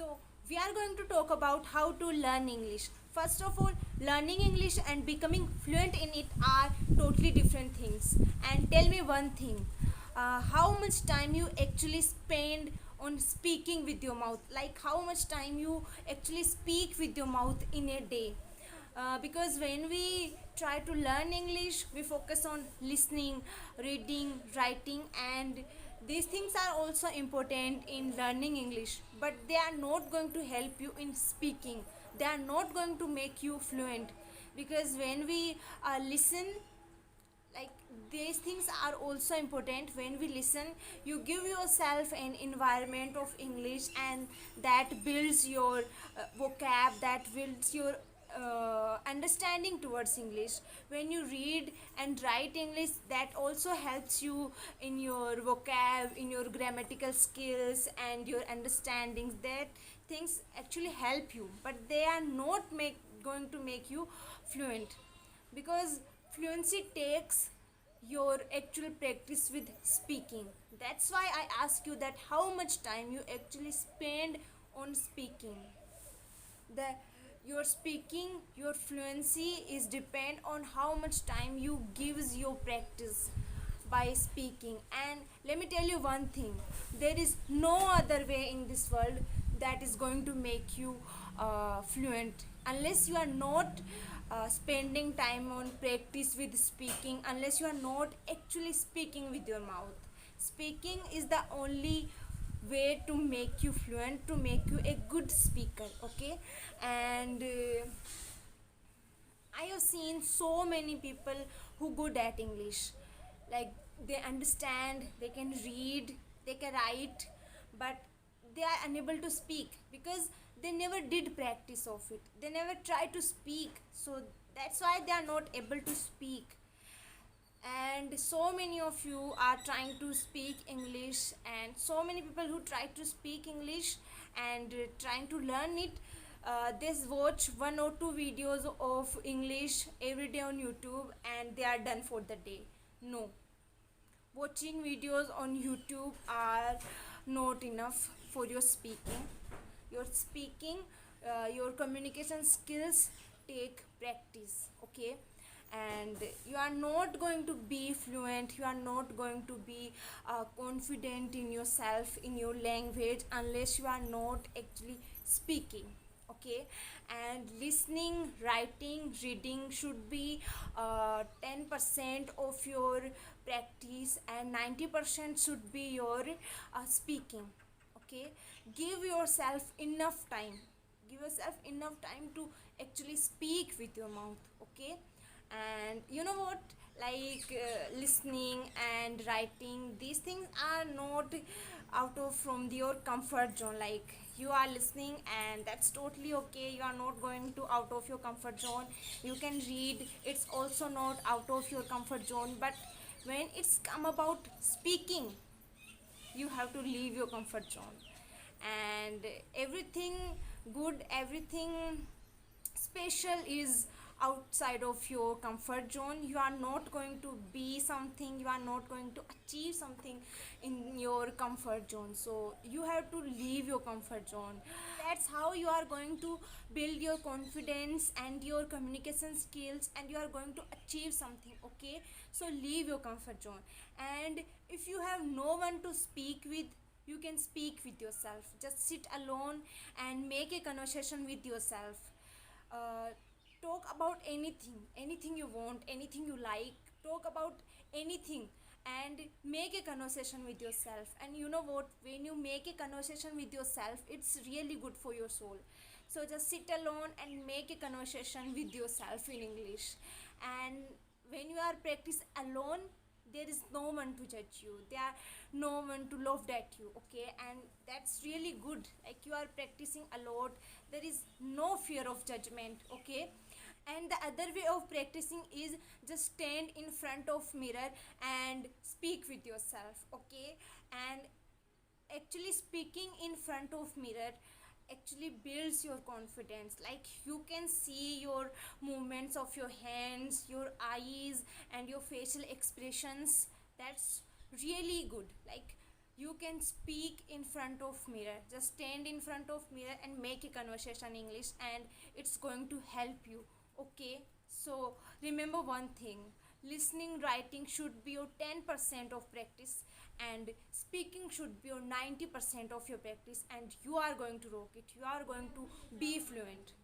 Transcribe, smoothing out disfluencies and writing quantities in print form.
So, we are going to talk about how to learn English. First of all, learning English and becoming fluent in it are totally different things. And tell me one thing, how much time you actually spend on speaking with your mouth? Like, how much time you actually speak with your mouth in a day? Because when we try to learn English, we focus on listening, reading, writing, and these things are also important in learning English, but they are not going to help you in speaking. They are not going to make you fluent, because when we listen, like, these things are also important. When we listen, you give yourself an environment of English, and that builds your vocab, that builds your understanding towards English. When you read and write English, that also helps you in your vocab, in your grammatical skills and your understandings. That things actually help you, but they are not going to make you fluent, because fluency takes your actual practice with speaking. That's why I ask you that how much time you actually spend on speaking. The your speaking, your fluency is depend on how much time you gives your practice by speaking. And let me tell you one thing, there is no other way in this world that is going to make you fluent, unless you are not spending time on practice with speaking, unless you are not actually speaking with your mouth. Speaking is the only way to make you fluent, to make you a good speaker. Okay. And I have seen so many people who good at English. Like, they understand, they can read, they can write, but they are unable to speak because they never did practice of it. They never try to speak. So that's why they are not able to speak. And so many of you are trying to speak English, and so many people who try to speak English and trying to learn it, they watch one or two videos of English every day on YouTube and they are done for the day. No, watching videos on YouTube are not enough for your speaking. Your speaking, your communication skills take practice. Okay. And you are not going to be fluent, you are not going to be confident in yourself, in your language, unless you are not actually speaking. Okay. And listening, writing, reading should be 10% of your practice, and 90% should be your speaking. Okay. Give yourself enough time, give yourself enough time to actually speak with your mouth. Okay. And you know what, like, listening and writing, these things are not out of from your comfort zone. Like, you are listening and that's totally okay, you are not going to out of your comfort zone. You can read, it's also not out of your comfort zone. But when it's come about speaking, you have to leave your comfort zone. And everything good, everything special is outside of your comfort zone. You are not going to be something, you are not going to achieve something in your comfort zone. So you have to leave your comfort zone. That's how you are going to build your confidence and your communication skills, and you are going to achieve something. Okay. So leave your comfort zone. And if you have no one to speak with, you can speak with yourself. Just sit alone and make a conversation with yourself. uh, Talk about anything you want, anything you like. Talk about anything and make a conversation with yourself. And you know what, when you make a conversation with yourself, it's really good for your soul. So just sit alone and make a conversation with yourself in English. And when you are practice alone, there is no one to judge you, there are no one to laugh at you. Okay. And that's really good, like, you are practicing a lot, there is no fear of judgment. Okay. And the other way of practicing is just stand in front of mirror and speak with yourself. Okay. And actually speaking in front of mirror actually builds your confidence. Like, you can see your movements of your hands, your eyes, and your facial expressions. That's really good. Like, you can speak in front of mirror. Just stand in front of mirror and make a conversation in English, and it's going to help you. Okay, so remember one thing: listening, writing should be your 10% of practice, and speaking should be your 90% of your practice, and you are going to rock it. You are going to be fluent.